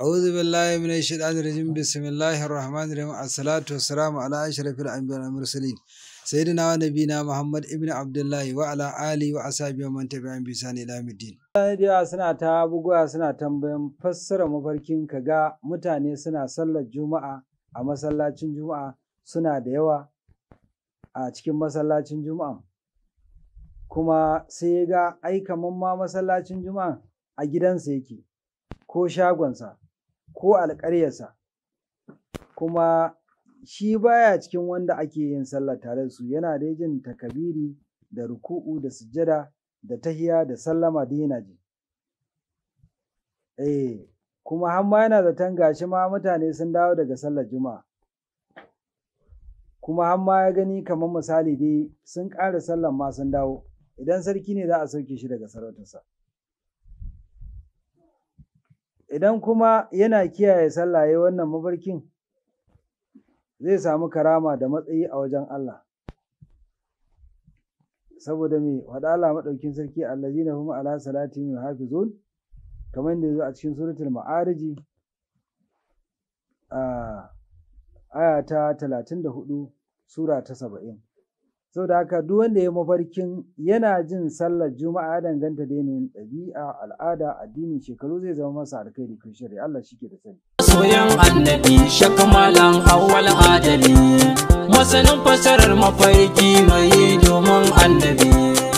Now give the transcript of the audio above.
أعوذ بالله من الشيطان الرجيم بسم الله الرحمن الرحيم الصلاة والسلام على أشرف الأنبياء والمرسلين سيدنا ونبينا محمد ابن عبد الله وعلى آله وأصحابه ومن تبعهم بإحسان إلى يوم الدين. Suna ta buguwa suna tambayan fassara mafarkin ka ga mutane suna sallar juma'a a masallacin juma'a suna da yawa a cikin masallacin juma'a kuma sai ga ai kaman ma masallacin juma'a a gidansa yake ko shagonsa ko alƙaryarsa kuma shi baya cikin wanda ake yin sallah tare da su, yana da jin takabiri da ruku'u da sujjada da tahiya da sallama da yana ji. Kuma har ma yana zaton gashi ma mutane sun dawo daga sallar juma'a kuma har ma ya gani kamar misali dai sun ƙara sallar ma sun dawo, idan sarki ne za a sauke shi daga sarautarsa. Idan kuma yana kiyaye sallah yayin wannan mafarkin zai samu karama da matsayi a wajen Allah. Saboda me faɗa Allah maɗaukin sarki allazina hum ala salatihim yuhafizun, kamar da yazo a cikin suratul ma'arij aya ta 34 sura ta 70. Saboda haka duk wanda ya mafarkin yana jin sallar juma'a ya danganta da yanayin ɗabi'a, al'ada, addini, shekaru zai zama masa alkhairi ko shari'a, Allah shi ke da sani. Soyan annabi shakamalan awwal adali, masanin fasarar mafarki mai domin annabi.